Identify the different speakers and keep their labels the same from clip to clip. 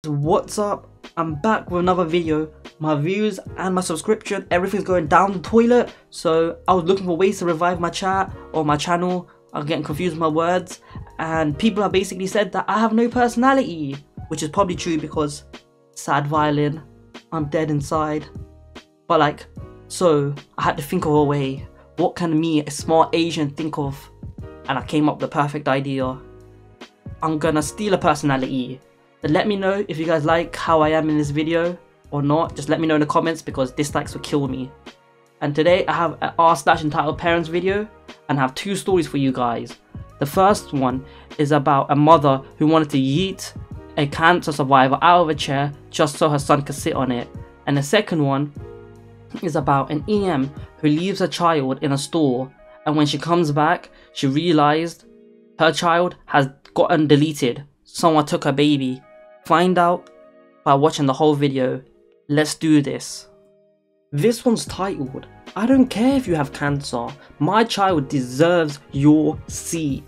Speaker 1: What's up? I'm back with another video. My views and my subscription, everything's going down the toilet. So I was looking for ways to revive my chat or my channel. I'm getting confused with my words, and people have basically said that I have no personality, which is probably true because sad violin, I'm dead inside. But so I had to think of a way. What can me, a smart Asian, think of? And I came up with the perfect idea. I'm gonna steal a personality. But let me know if you guys like how I am in this video or not. Just let me know in the comments because dislikes will kill me. And today I have an r/EntitledParents video and I have two stories for you guys. The first one is about a mother who wanted to yeet a cancer survivor out of a chair just so her son could sit on it. And the second one is about an EM who leaves her child in a store, and when she comes back she realized her child has gotten deleted. Someone took her baby. Find out by watching the whole video. Let's do this. This one's titled, "I don't care if you have cancer, my child deserves your seat."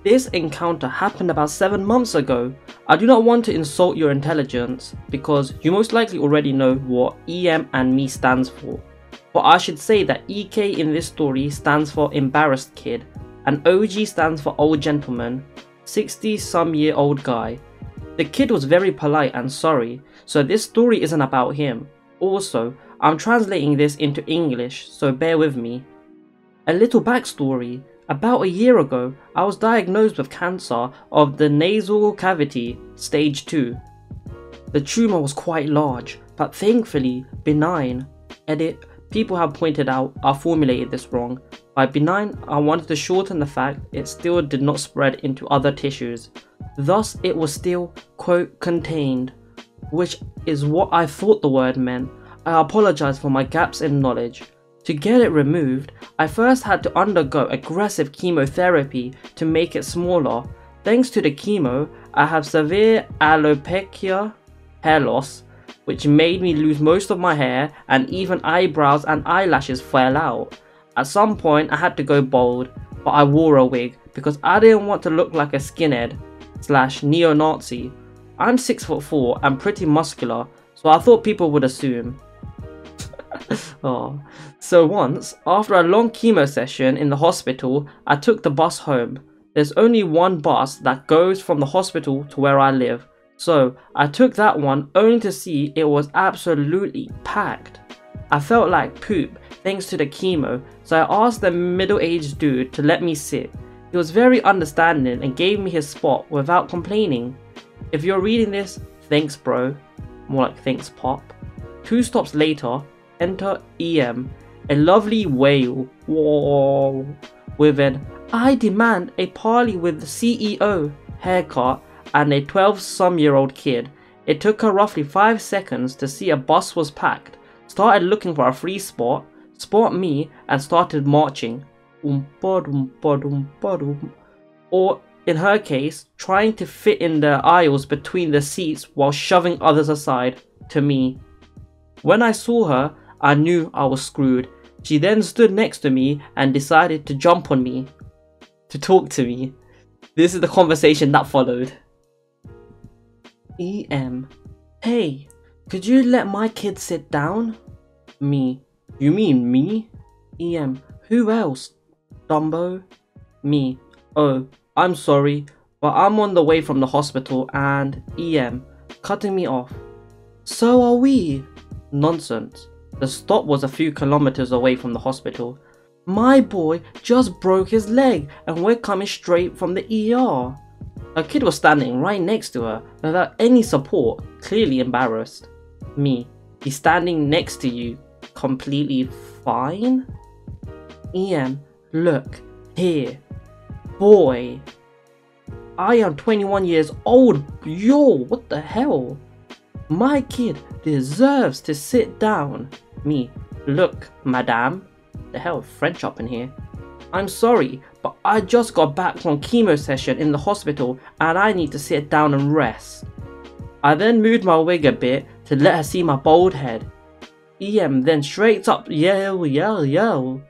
Speaker 1: This encounter happened about 7 months ago. I do not want to insult your intelligence because you most likely already know what EM and me stands for. But I should say that EK in this story stands for embarrassed kid, and OG stands for old gentleman, 60-some-year-old guy. The kid was very polite and sorry, so this story isn't about him. Also, I'm translating this into English, so bear with me. A little backstory. About a year ago, I was diagnosed with cancer of the nasal cavity, stage 2. The tumour was quite large, but thankfully benign. Edit, people have pointed out I formulated this wrong. By benign, I wanted to shorten the fact it still did not spread into other tissues. Thus, it was still, quote, contained, which is what I thought the word meant. I apologise for my gaps in knowledge. To get it removed, I first had to undergo aggressive chemotherapy to make it smaller. Thanks to the chemo, I have severe alopecia, hair loss, which made me lose most of my hair, and even eyebrows and eyelashes fell out. At some point I had to go bald, but I wore a wig because I didn't want to look like a skinhead / neo-Nazi. I'm 6'4" and pretty muscular, so I thought people would assume. Oh. So once, after a long chemo session in the hospital, I took the bus home. There's only one bus that goes from the hospital to where I live, so I took that one only to see it was absolutely packed. I felt like poop thanks to the chemo, so I asked the middle-aged dude to let me sit. He was very understanding and gave me his spot without complaining. If you're reading this, thanks bro. More like thanks pop. 2 stops later, enter EM, a lovely whale, whoa, with an "I demand a parley with the CEO" haircut and a 12-some-year-old kid. It took her roughly 5 seconds to see a bus was packed, started looking for a free spot, spot me, and started marching. Or in her case, trying to fit in the aisles between the seats while shoving others aside, to me. When I saw her, I knew I was screwed. She then stood next to me and decided to jump on me, to talk to me. This is the conversation that followed. EM, "Hey, could you let my kid sit down?" Me, "You mean me?" EM, "Who else? Dumbo?" Me, "Oh, I'm sorry, but I'm on the way from the hospital," and EM, cutting me off, "So are we." Nonsense. The stop was a few kilometers away from the hospital. "My boy just broke his leg and we're coming straight from the ER." A kid was standing right next to her without any support, clearly embarrassed. Me, "He's standing next to you, completely fine?" EM, "Look, here, boy. I am 21 years old, yo, what the hell? My kid deserves to sit down." Me, "Look, madame." The hell, French up in here. "I'm sorry, but I just got back from chemo session in the hospital and I need to sit down and rest." I then moved my wig a bit to let her see my bald head. EM then straight up yell.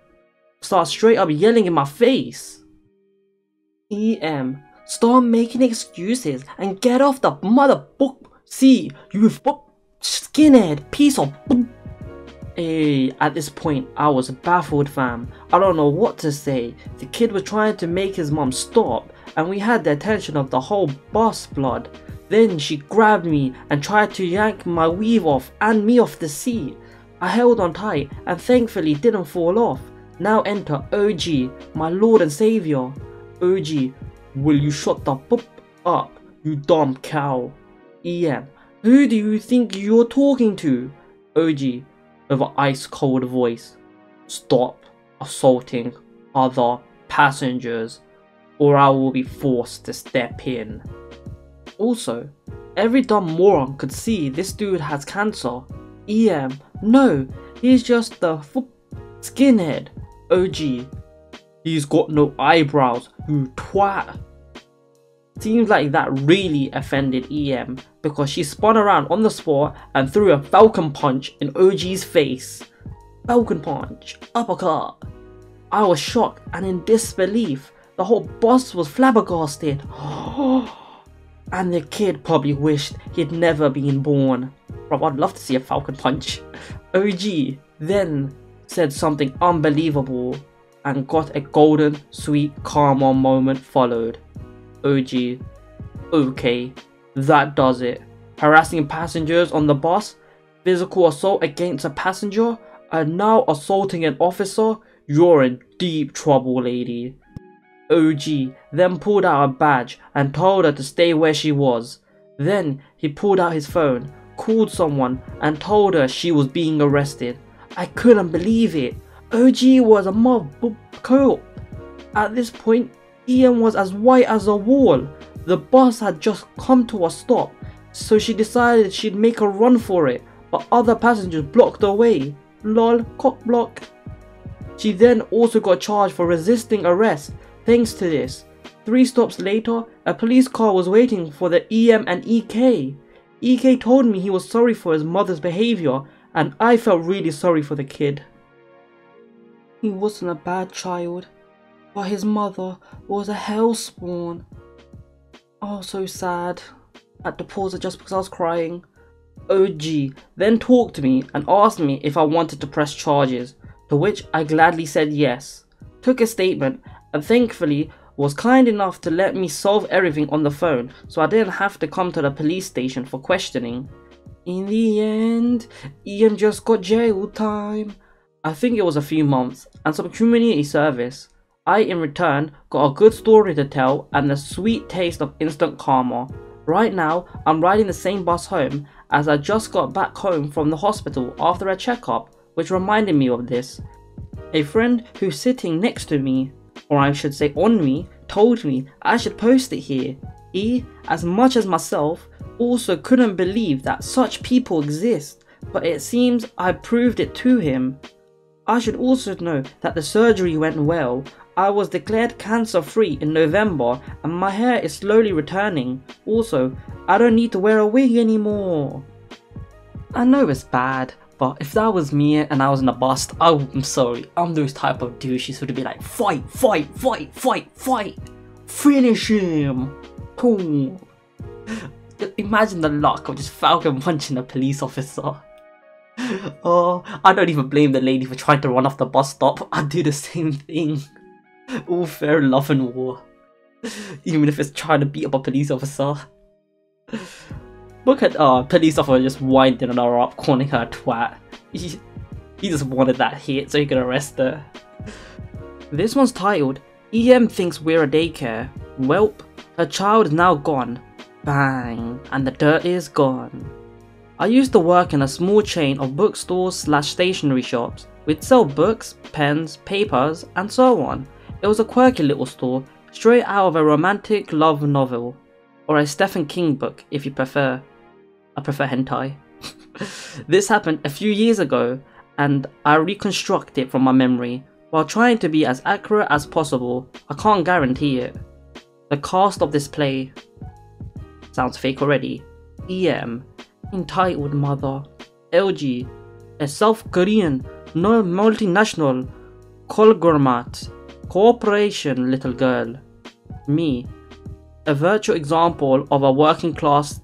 Speaker 1: Starts straight up yelling in my face. EM, "Stop making excuses and get off the motherfuck See, you skinhead piece of Hey, at this point, I was baffled, fam. I don't know what to say. The kid was trying to make his mom stop, and we had the attention of the whole bus blood. Then she grabbed me and tried to yank my weave off and me off the seat. I held on tight and thankfully didn't fall off. Now enter OG, my lord and savior. OG, will you shut the up, you dumb cow? EM, who do you think you're talking to? OG, over ice cold voice, stop assaulting other passengers or I will be forced to step in. Also, every dumb moron could see this dude has cancer. EM, no, he's just the skinhead. OG, he's got no eyebrows, you twat. Seems like that really offended EM because she spun around on the spot and threw a falcon punch in OG's face. Falcon punch, uppercut. I was shocked and in disbelief. The whole bus was flabbergasted. And the kid probably wished he'd never been born. Bro, I'd love to see a falcon punch. OG then said something unbelievable and got a golden, sweet, calm moment followed. OG, okay, that does it. Harassing passengers on the bus, physical assault against a passenger, and now assaulting an officer, you're in deep trouble, lady. OG then pulled out a badge and told her to stay where she was. Then he pulled out his phone, called someone and told her she was being arrested. I couldn't believe it. OG was a mob co-op. At this point, EM was as white as a wall. The bus had just come to a stop, so she decided she'd make a run for it, but other passengers blocked the way. Lol, cock block. She then also got charged for resisting arrest. Thanks to this, 3 stops later, a police car was waiting for the EM and EK. EK told me he was sorry for his mother's behavior, and I felt really sorry for the kid. He wasn't a bad child, but his mother was a hellspawn. Oh, so sad. I had to pause it just because I was crying. OG then talked to me and asked me if I wanted to press charges, to which I gladly said yes. Took a statement and thankfully was kind enough to let me solve everything on the phone so I didn't have to come to the police station for questioning. In the end, Ian just got jail time. I think it was a few months and some community service. I in return got a good story to tell and the sweet taste of instant karma. Right now, I'm riding the same bus home as I just got back home from the hospital after a checkup, which reminded me of this. A friend who's sitting next to me, or I should say on me, told me I should post it here. He, as much as myself, also couldn't believe that such people exist, but it seems I proved it to him. I should also know that the surgery went well. I was declared cancer-free in November and my hair is slowly returning. Also, I don't need to wear a wig anymore. I know it's bad, but if that was me and I was in a bus, I'm sorry, I'm those type of douches who'd be like, fight, fight, fight, fight, fight, finish him. Cool. Imagine the luck of just falcon punching a police officer. Oh, I don't even blame the lady for trying to run off the bus stop. I'd do the same thing. All fair love and war. Even if it's trying to beat up a police officer. Look at police officer just winding her up, calling her a twat. He just wanted that hit so he could arrest her. This one's titled, EM thinks we're a daycare. Welp, her child is now gone. Bang, and the dirt is gone. I used to work in a small chain of bookstores / stationery shops. We'd sell books, pens, papers, and so on. It was a quirky little store, straight out of a romantic love novel. Or a Stephen King book, if you prefer. I prefer hentai. This happened a few years ago, and I reconstruct it from my memory. While trying to be as accurate as possible, I can't guarantee it. The cast of this play sounds fake already. EM, entitled mother. LG, a South Korean, multinational, conglomerate, corporation little girl. Me, a virtual example of a working class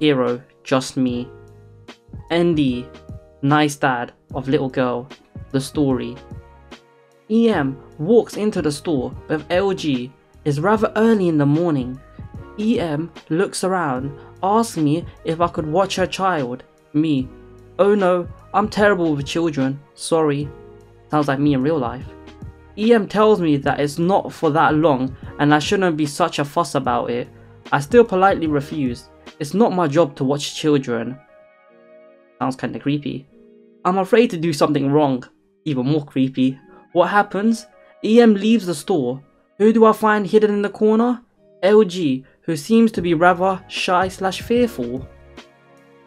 Speaker 1: hero just me. ND, nice dad of little girl, the story. EM walks into the store with LG. It's rather early in the morning. EM looks around, asks me if I could watch her child. Me, oh no, I'm terrible with children, sorry. Sounds like me in real life. EM tells me that it's not for that long and I shouldn't be such a fuss about it. I still politely refuse. It's not my job to watch children. Sounds kinda creepy. I'm afraid to do something wrong. Even more creepy. What happens? EM leaves the store. Who do I find hidden in the corner? LG, who seems to be rather shy / fearful.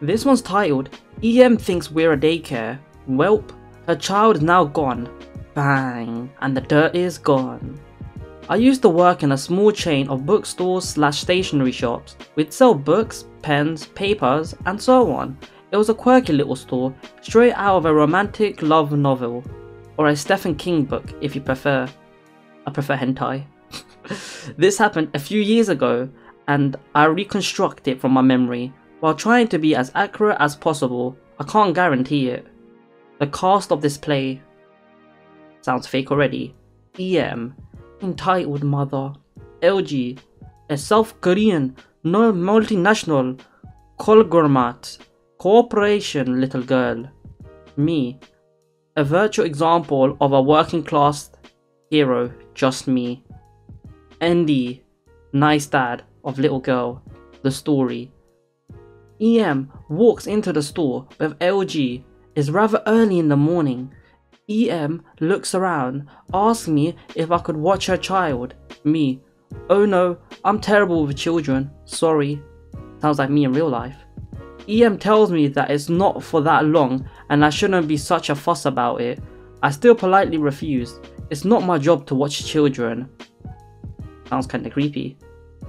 Speaker 1: This one's titled, EM thinks we're a daycare. Welp, her child is now gone. Bang, and the dirt is gone. I used to work in a small chain of bookstores / stationery shops. We'd sell books, pens, papers, and so on. It was a quirky little store, straight out of a romantic love novel. Or a Stephen King book, if you prefer. I prefer hentai. This happened a few years ago, and I reconstruct it from my memory, while trying to be as accurate as possible. I can't guarantee it. The cast of this play sounds fake already. EM, entitled mother. LG, a South Korean, no multinational, conglomerate, corporation little girl. Me, a virtual example of a working class hero, just me. ND, nice dad of little girl, the story. EM walks into the store with LG. It's rather early in the morning. EM looks around, asks me if I could watch her child. Me, oh no, I'm terrible with children, sorry. Sounds like me in real life. EM tells me that it's not for that long and I shouldn't be such a fuss about it. I still politely refuse. It's not my job to watch children. Sounds kinda creepy.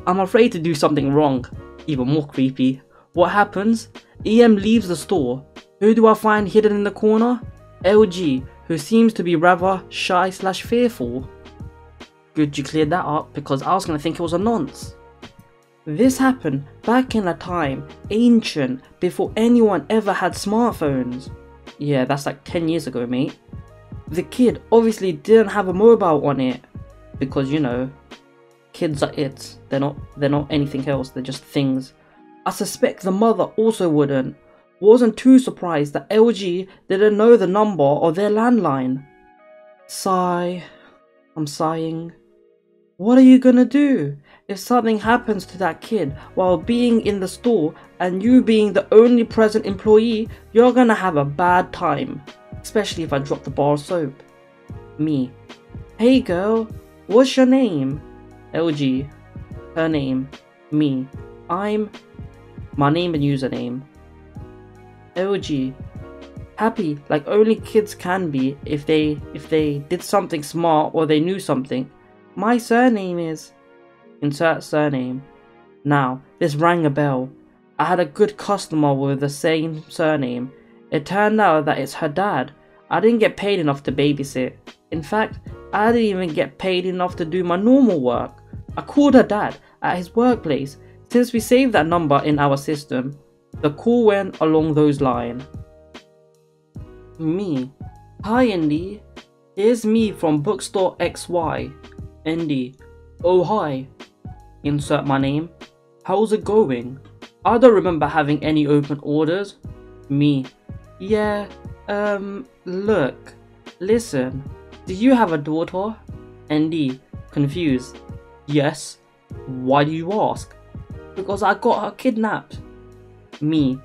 Speaker 1: I'm afraid to do something wrong. Even more creepy. What happens? EM leaves the store. Who do I find hidden in the corner? LG, who seems to be rather shy / fearful. Good you cleared that up because I was gonna think it was a nonce. This happened back in a time ancient before anyone ever had smartphones. Yeah, that's like 10 years ago, mate. The kid obviously didn't have a mobile on it because, you know, kids are it. They're not anything else, they're just things. I suspect the mother also wouldn't. Wasn't too surprised that LG didn't know the number of their landline. Sigh. I'm sighing. What are you gonna do? If something happens to that kid while being in the store and you being the only present employee, you're gonna have a bad time. Especially if I drop the bar of soap. Me. Hey girl, what's your name? LG. Her name. Me. I'm... my name and username. LG. Happy like only kids can be if they did something smart or they knew something. My surname is... insert surname. Now, this rang a bell. I had a good customer with the same surname. It turned out that it's her dad. I didn't get paid enough to babysit. In fact, I didn't even get paid enough to do my normal work. I called her dad at his workplace. Since we saved that number in our system, the call went along those lines. Me. Hi Andy. Here's me from Bookstore XY. Andy. Oh hi. Insert my name. How's it going? I don't remember having any open orders. Me. Yeah, look. Listen. Do you have a daughter? Andy. Confused. Yes. Why do you ask? Because I got her kidnapped. Me.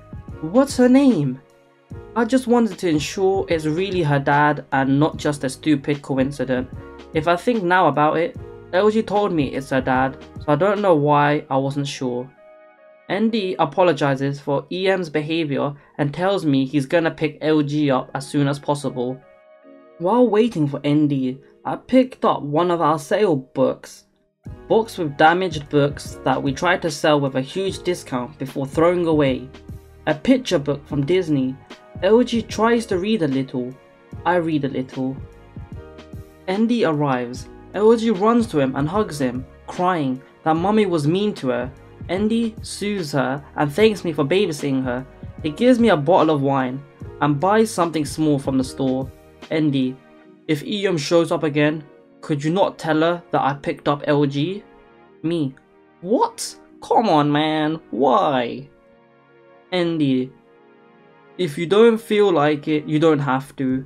Speaker 1: What's her name? I just wanted to ensure it's really her dad and not just a stupid coincidence. If I think now about it, LG told me it's her dad, so I don't know why I wasn't sure. ND apologizes for EM's behavior and tells me he's gonna pick LG up as soon as possible. While waiting for ND, I picked up one of our sale books. Books with damaged books that we tried to sell with a huge discount before throwing away. A picture book from Disney. LG tries to read a little. I read a little. ND arrives. LG runs to him and hugs him, crying that mummy was mean to her. Andy soothes her and thanks me for babysitting her. He gives me a bottle of wine and buys something small from the store. Andy, if EM shows up again, could you not tell her that I picked up LG? Me, what? Come on man, why? Andy, if you don't feel like it, you don't have to.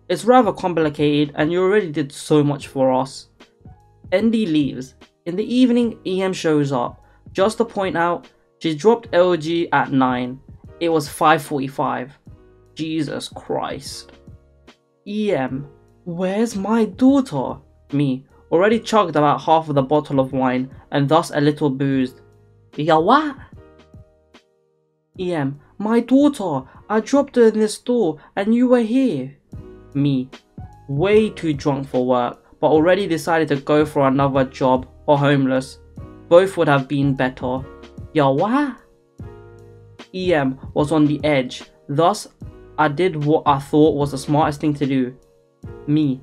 Speaker 1: It's rather complicated and you already did so much for us. Andy leaves. In the evening, EM shows up, just to point out she dropped LG at 9. It was 5:45. Jesus Christ. EM, where's my daughter? Me, already chugged about half of the bottle of wine and thus a little boozed. Yeah, what? EM, my daughter, I dropped her in the store and you were here. Me, way too drunk for work, but already decided to go for another job or homeless. Both would have been better. Yeah, what? EM was on the edge, thus I did what I thought was the smartest thing to do. Me,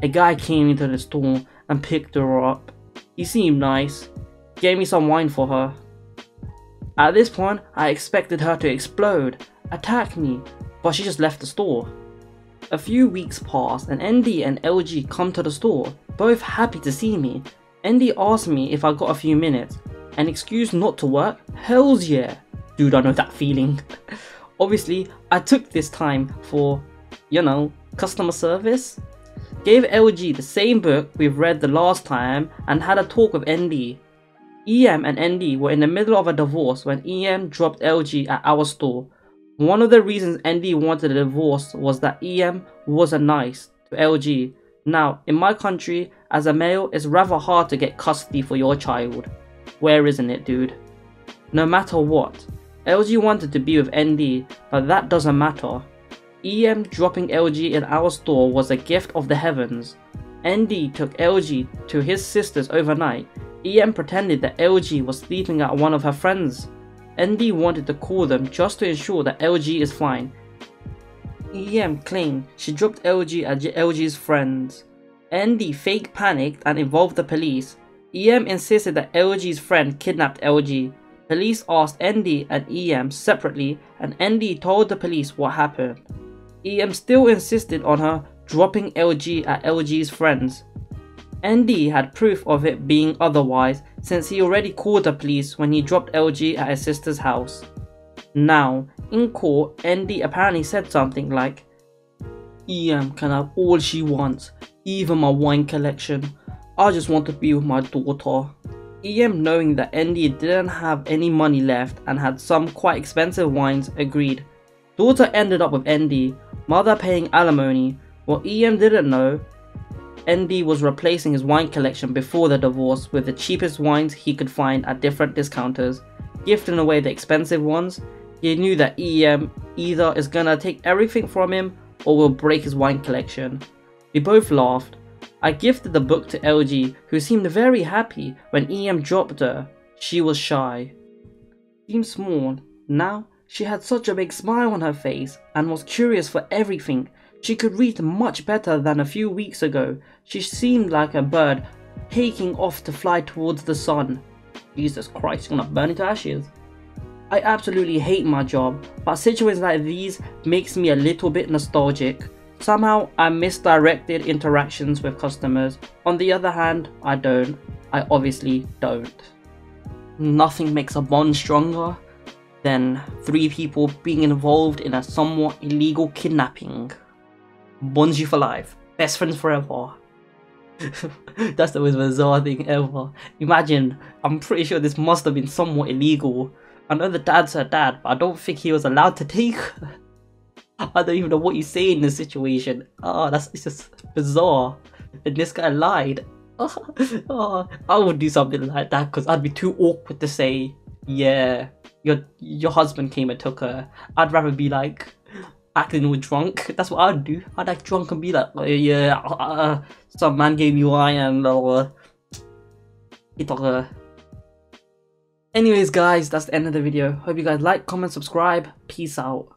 Speaker 1: a guy came into the store and picked her up. He seemed nice, gave me some wine for her. At this point, I expected her to explode, attack me, but she just left the store. A few weeks pass and Andy and LG come to the store, both happy to see me. Andy asked me if I got a few minutes. An excuse not to work? Hells yeah! Dude, I know that feeling. Obviously, I took this time for, you know, customer service. Gave LG the same book we've read the last time and had a talk with Andy. EM and Andy were in the middle of a divorce when EM dropped LG at our store. One of the reasons Andy wanted a divorce was that EM wasn't nice to LG. Now, in my country, as a male, it's rather hard to get custody for your child. Where isn't it, dude? No matter what, LG wanted to be with Andy, but that doesn't matter. EM dropping LG in our store was a gift of the heavens. Andy took LG to his sister's overnight. EM pretended that LG was sleeping at one of her friends. Andy wanted to call them just to ensure that LG is fine. EM claimed she dropped LG at LG's friends. Andy fake panicked and involved the police. EM insisted that LG's friend kidnapped LG. Police asked Andy and EM separately and Andy told the police what happened. EM still insisted on her dropping LG at LG's friends. Andy had proof of it being otherwise since he already called the police when he dropped LG at his sister's house. Now, in court, Andy apparently said something like, EM can have all she wants, even my wine collection. I just want to be with my daughter. EM, knowing that Andy didn't have any money left and had some quite expensive wines, agreed. Daughter ended up with Andy, mother paying alimony. What EM didn't know, Andy was replacing his wine collection before the divorce with the cheapest wines he could find at different discounters, gifting away the expensive ones. He knew that EM either is gonna take everything from him or will break his wine collection. We both laughed. I gifted the book to LG, who seemed very happy when EM dropped her. She was shy. Seemed small. Now, she had such a big smile on her face and was curious for everything. She could read much better than a few weeks ago. She seemed like a bird taking off to fly towards the sun. Jesus Christ, you're gonna burn it to ashes. I absolutely hate my job, but situations like these makes me a little bit nostalgic. Somehow I misdirected interactions with customers. On the other hand, I don't. I obviously don't. Nothing makes a bond stronger than 3 people being involved in a somewhat illegal kidnapping. Bonds you for life. Best friends forever. That's the most bizarre thing ever. Imagine, I'm pretty sure this must have been somewhat illegal. I know the dad's her dad, but I don't think he was allowed to take her. I don't even know what you say in this situation. It's just bizarre. And this guy lied. I would do something like that because I'd be too awkward to say, yeah, your husband came and took her. I'd rather be like acting all drunk. That's what I'd do. I'd act drunk and be like, yeah, some man gave me wine and he took her. Anyways guys, that's the end of the video. Hope you guys like, comment, subscribe. Peace out.